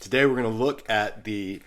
Today we're going to look at the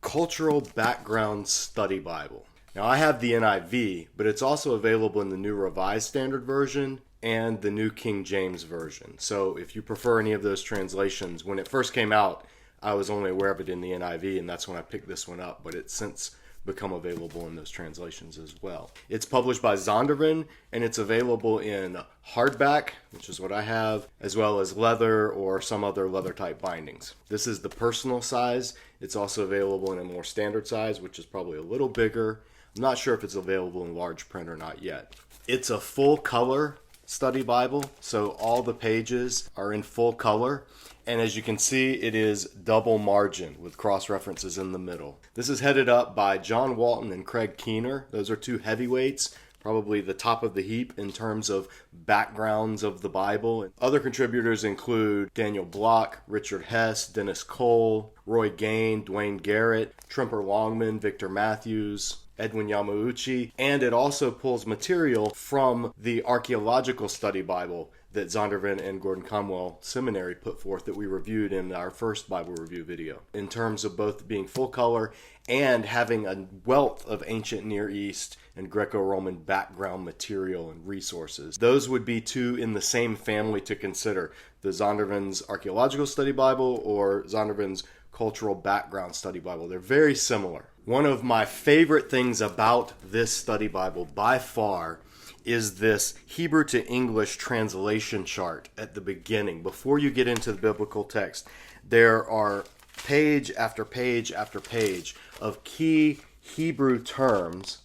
Cultural Background Study Bible. Now I have the NIV, but it's also available in the New Revised Standard Version and the New King James Version. So if you prefer any of those translations, when it first came out, I was only aware of it in the NIV, and that's when I picked this one up, but it's since become available in those translations as well. It's published by Zondervan, and it's available in hardback, which is what I have, as well as leather or some other leather type bindings. This is the personal size. It's also available in a more standard size, which is probably a little bigger. I'm not sure if it's available in large print or not yet. It's a full color study Bible, so all the pages are in full color. And as you can see, it is double margin with cross references in the middle. This is headed up by John Walton and Craig Keener. Those are two heavyweights, probably the top of the heap in terms of backgrounds of the Bible. Other contributors include Daniel Block, Richard Hess, Dennis Cole, Roy Gain, Dwayne Garrett, Tremper Longman, Victor Matthews, Edwin Yamauchi, and it also pulls material from the Archaeological Study Bible that Zondervan and Gordon Conwell Seminary put forth that we reviewed in our first Bible review video, in terms of both being full color and having a wealth of ancient Near East and Greco-Roman background material and resources. Those would be two in the same family to consider, the Zondervan's Archaeological Study Bible or Zondervan's Cultural Background Study Bible. They're very similar. One of my favorite things about this study Bible by far is this Hebrew to English translation chart at the beginning. Before you get into the biblical text, there are page after page after page of key Hebrew terms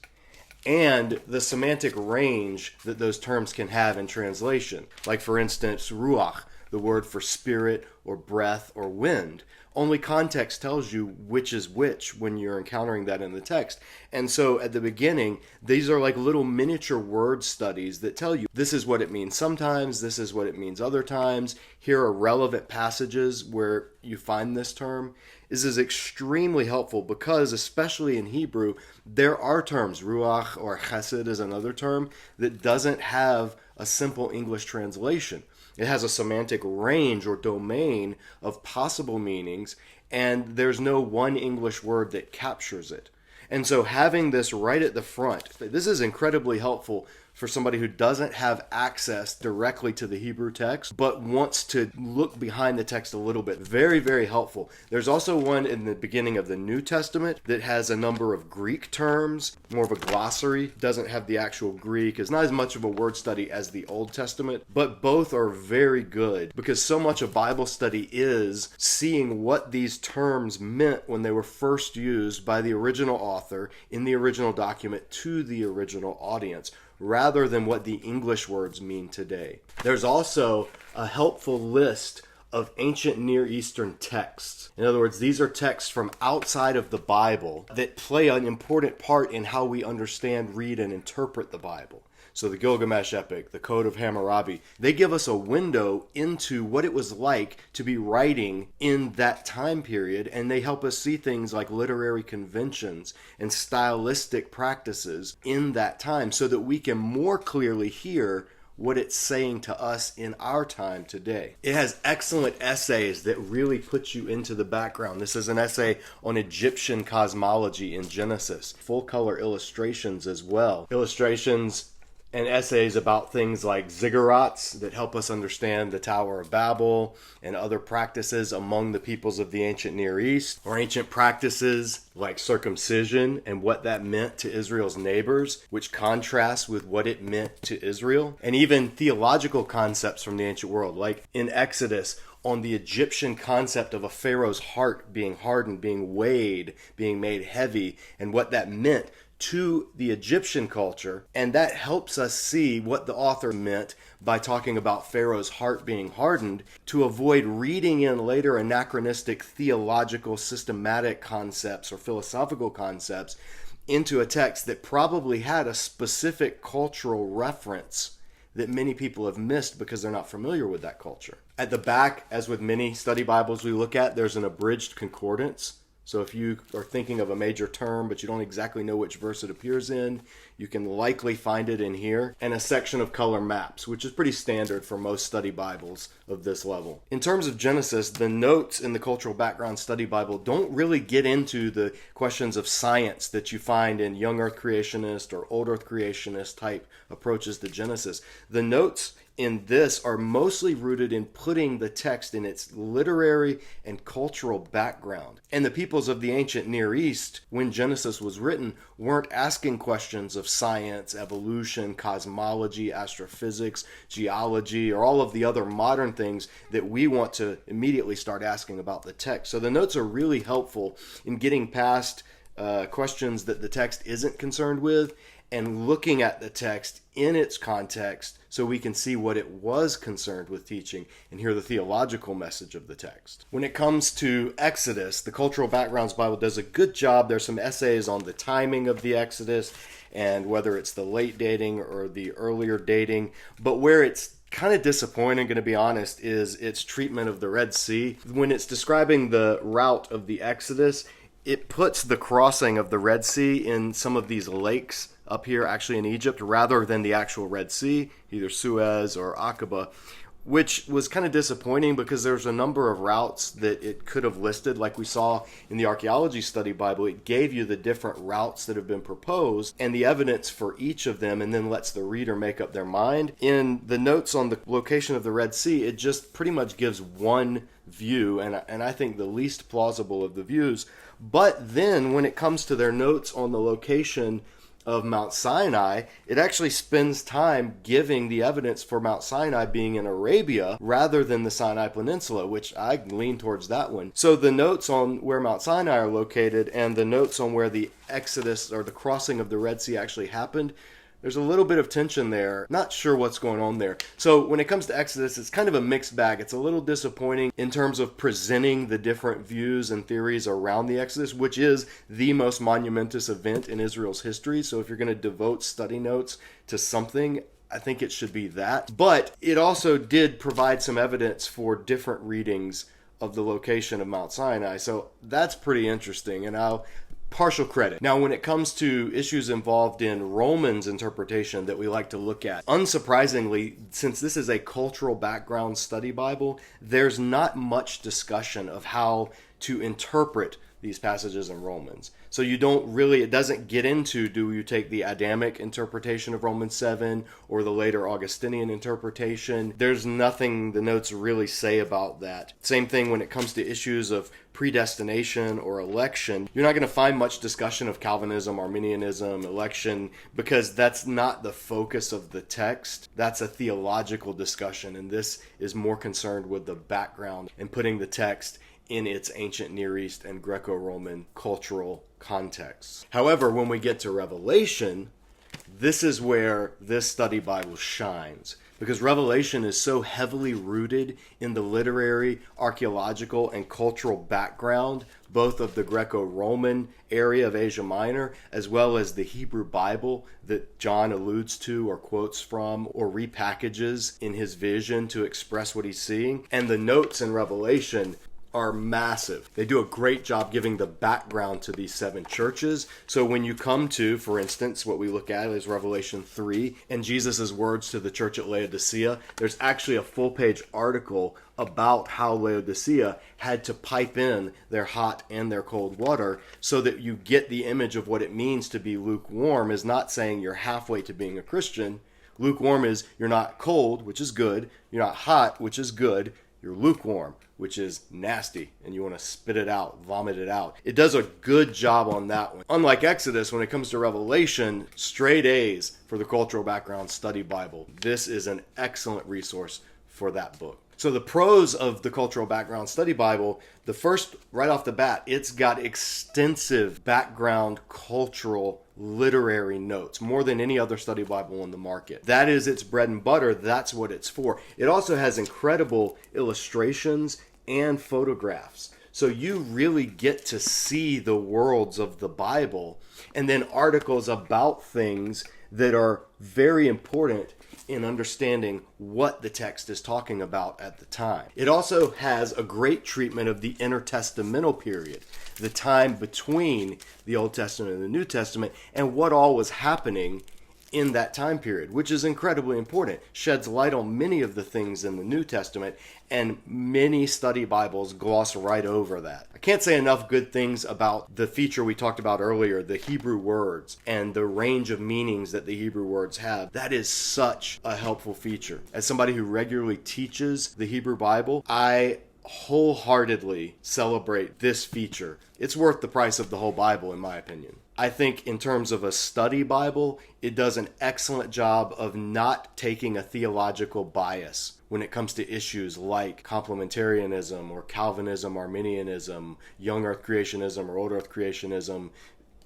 and the semantic range that those terms can have in translation. Like, for instance, ruach, the word for spirit or breath or wind. Only context tells you which is which when you're encountering that in the text. And so at the beginning, these are like little miniature word studies that tell you this is what it means sometimes, this is what it means other times. Here are relevant passages where you find this term. This is extremely helpful because, especially in Hebrew, there are terms, ruach or chesed is another term, that doesn't have a simple English translation. It has a semantic range or domain of possible meanings, and there's no one English word that captures it. And so having this right at the front, this is incredibly helpful for somebody who doesn't have access directly to the Hebrew text, but wants to look behind the text a little bit. Very, very helpful. There's also one in the beginning of the New Testament that has a number of Greek terms, more of a glossary, doesn't have the actual Greek. It's not as much of a word study as the Old Testament, but both are very good because so much of Bible study is seeing what these terms meant when they were first used by the original author in the original document to the original audience, rather than what the English words mean today. There's also a helpful list of ancient Near Eastern texts. In other words, these are texts from outside of the Bible that play an important part in how we understand, read, and interpret the Bible. So the Gilgamesh epic, the Code of Hammurabi, they give us a window into what it was like to be writing in that time period, and they help us see things like literary conventions and stylistic practices in that time so that we can more clearly hear what it's saying to us in our time today. It has excellent essays that really put you into the background. This is an essay on Egyptian cosmology in Genesis. Full color illustrations as well. Illustrations and essays about things like ziggurats that help us understand the Tower of Babel and other practices among the peoples of the ancient Near East, or ancient practices like circumcision and what that meant to Israel's neighbors, which contrasts with what it meant to Israel, and even theological concepts from the ancient world, like in Exodus, on the Egyptian concept of a pharaoh's heart being hardened, being weighed, being made heavy, and what that meant to the Egyptian culture. And that helps us see what the author meant by talking about Pharaoh's heart being hardened, to avoid reading in later anachronistic theological systematic concepts or philosophical concepts into a text that probably had a specific cultural reference that many people have missed because they're not familiar with that culture. At the back, as with many study Bibles we look at, there's an abridged concordance So if you are thinking of a major term, but you don't exactly know which verse it appears in, you can likely find it in here. And a section of color maps, which is pretty standard for most study Bibles of this level. In terms of Genesis, the notes in the Cultural Background Study Bible don't really get into the questions of science that you find in young earth creationist or old earth creationist type approaches to Genesis. The notes in this are mostly rooted in putting the text in its literary and cultural background. And the peoples of the ancient Near East, when Genesis was written, weren't asking questions of science, evolution, cosmology, astrophysics, geology, or all of the other modern things that we want to immediately start asking about the text. So the notes are really helpful in getting past questions that the text isn't concerned with and looking at the text in its context so we can see what it was concerned with teaching and hear the theological message of the text. When it comes to Exodus, the Cultural Backgrounds Bible does a good job. There's some essays on the timing of the Exodus and whether it's the late dating or the earlier dating, but where it's kind of disappointing, going to be honest, is its treatment of the Red Sea. When it's describing the route of the Exodus, it puts the crossing of the Red Sea in some of these lakes up here, actually in Egypt, rather than the actual Red Sea, either Suez or Aqaba, which was kind of disappointing because there's a number of routes that it could have listed. Like we saw in the Archaeology Study Bible, it gave you the different routes that have been proposed and the evidence for each of them, and then lets the reader make up their mind. In the notes on the location of the Red Sea, it just pretty much gives one view, and I think the least plausible of the views. But then when it comes to their notes on the location of Mount Sinai, it actually spends time giving the evidence for Mount Sinai being in Arabia rather than the Sinai Peninsula, which I lean towards that one. So the notes on where Mount Sinai are located and the notes on where the Exodus or the crossing of the Red Sea actually happened, there's a little bit of tension there. Not sure what's going on there. So when it comes to Exodus, it's kind of a mixed bag. It's a little disappointing in terms of presenting the different views and theories around the Exodus, which is the most monumentous event in Israel's history. So if you're going to devote study notes to something, I think it should be that. But it also did provide some evidence for different readings of the location of Mount Sinai. So that's pretty interesting, and I'll partial credit. Now, when it comes to issues involved in Romans interpretation that we like to look at, unsurprisingly, since this is a cultural background study Bible, there's not much discussion of how to interpret these passages in Romans. So you don't really, it doesn't get into, do you take the Adamic interpretation of Romans 7 or the later Augustinian interpretation? There's nothing the notes really say about that. Same thing when it comes to issues of predestination or election. You're not going to find much discussion of Calvinism, Arminianism, election, because that's not the focus of the text. That's a theological discussion, and this is more concerned with the background and putting the text in its ancient Near East and Greco-Roman cultural contexts. However, when we get to Revelation, this is where this study Bible shines, because Revelation is so heavily rooted in the literary, archaeological, and cultural background, both of the Greco-Roman area of Asia Minor, as well as the Hebrew Bible that John alludes to or quotes from or repackages in his vision to express what he's seeing. And the notes in Revelation are massive. They do a great job giving the background to these seven churches. So when you come to, for instance, what we look at is Revelation 3 and Jesus' words to the church at Laodicea, there's actually a full-page article about how Laodicea had to pipe in their hot and their cold water so that you get the image of what it means to be lukewarm. Is not saying you're halfway to being a Christian. Lukewarm is you're not cold, which is good. You're not hot, which is good. You're lukewarm, which is nasty, and you want to spit it out, vomit it out. It does a good job on that one. Unlike Exodus, when it comes to Revelation, straight A's for the Cultural Background Study Bible. This is an excellent resource for that book. So the pros of the Cultural Background Study Bible, the first, right off the bat, it's got extensive background cultural literary notes, more than any other study Bible on the market. That is its bread and butter. That's what it's for. It also has incredible illustrations and photographs. So you really get to see the worlds of the Bible, and then articles about things that are very important in understanding what the text is talking about at the time. It also has a great treatment of the intertestamental period, the time between the Old Testament and the New Testament, and what all was happening in that time period, which is incredibly important. Sheds light on many of the things in the New Testament, and many study Bibles gloss right over that. I can't say enough good things about the feature we talked about earlier, the Hebrew words and the range of meanings that the Hebrew words have. That is such a helpful feature. As somebody who regularly teaches the Hebrew Bible, I wholeheartedly celebrate this feature. It's worth the price of the whole Bible, in my opinion. I think in terms of a study Bible, it does an excellent job of not taking a theological bias when it comes to issues like complementarianism or Calvinism, Arminianism, young earth creationism or old earth creationism,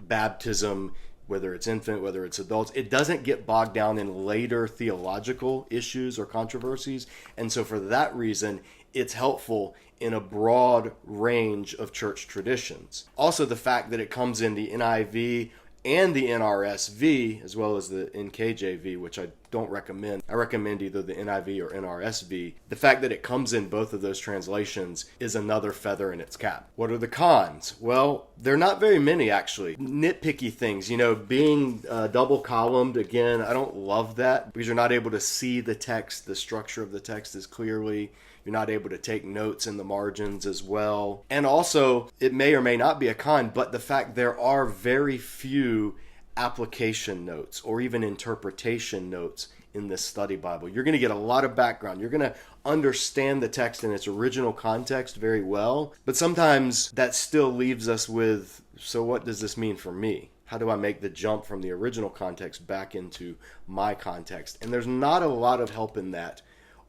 baptism, whether it's infant, whether it's adults. It doesn't get bogged down in later theological issues or controversies. And so for that reason, it's helpful in a broad range of church traditions. Also, the fact that it comes in the NIV and the NRSV, as well as the NKJV, which I don't recommend. I recommend either the NIV or NRSV. The fact that it comes in both of those translations is another feather in its cap. What are the cons? Well, they're not very many, actually. Nitpicky things, being double columned, again, I don't love that because you're not able to see the text, the structure of the text as clearly. You're not able to take notes in the margins as well. And also, it may or may not be a con, but the fact there are very few application notes or even interpretation notes in this study Bible. You're going to get a lot of background. You're going to understand the text in its original context very well, but sometimes that still leaves us with, so what does this mean for me? How do I make the jump from the original context back into my context? And there's not a lot of help in that,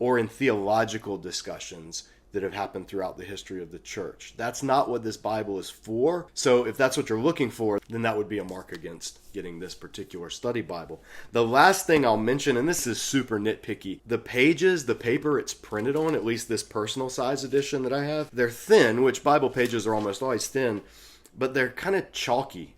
or in theological discussions that have happened throughout the history of the church. That's not what this Bible is for. So if that's what you're looking for, then that would be a mark against getting this particular study Bible. The last thing I'll mention, and this is super nitpicky, the pages, the paper it's printed on, at least this personal size edition that I have, they're thin, which Bible pages are almost always thin, but they're kind of chalky.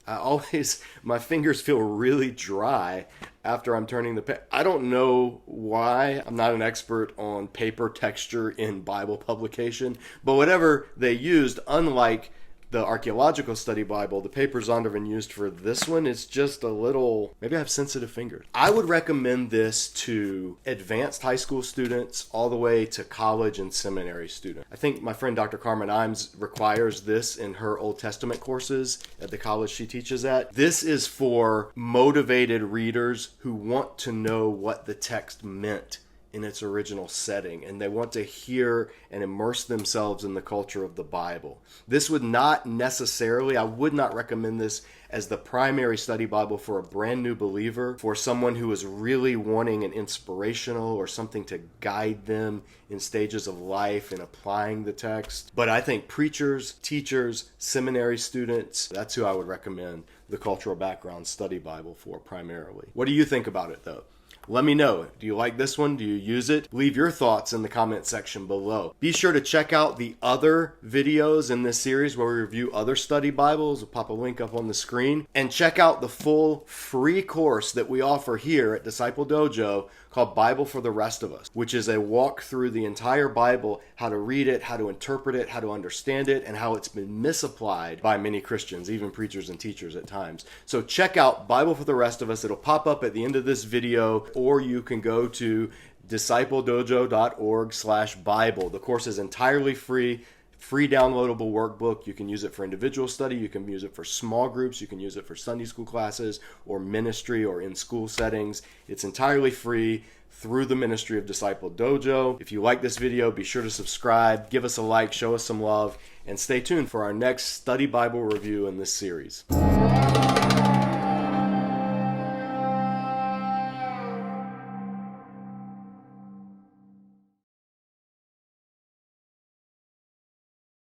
My fingers feel really dry after I'm turning the page. I don't know why. I'm not an expert on paper texture in Bible publication, but whatever they used, unlike the archaeological study Bible, the paper Zondervan used for this one is just a little, maybe I have sensitive fingers. I would recommend this to advanced high school students all the way to college and seminary students. I think my friend Dr. Carmen Imes requires this in her Old Testament courses at the college she teaches at. This is for motivated readers who want to know what the text meant in its original setting, and they want to hear and immerse themselves in the culture of the Bible. This would not necessarily, I would not recommend this as the primary study Bible for a brand new believer, for someone who is really wanting an inspirational or something to guide them in stages of life in applying the text. But I think preachers, teachers, seminary students, that's who I would recommend the Cultural Background Study Bible for primarily. What do you think about it though? Let me know. Do you like this one? Do you use it? Leave your thoughts in the comment section below. Be sure to check out the other videos in this series where we review other study Bibles. We'll pop a link up on the screen. And check out the full free course that we offer here at Disciple Dojo called Bible for the Rest of Us, which is a walk through the entire Bible, how to read it, how to interpret it, how to understand it, and how it's been misapplied by many Christians, even preachers and teachers at times. So check out Bible for the Rest of Us. It'll pop up at the end of this video, or you can go to discipledojo.org/Bible. The course is entirely free downloadable workbook. You can use it for individual study. You can use it for small groups. You can use it for Sunday school classes or ministry or in school settings. It's entirely free through the ministry of Disciple Dojo. If you like this video, be sure to subscribe, give us a like, show us some love, and stay tuned for our next study Bible review in this series.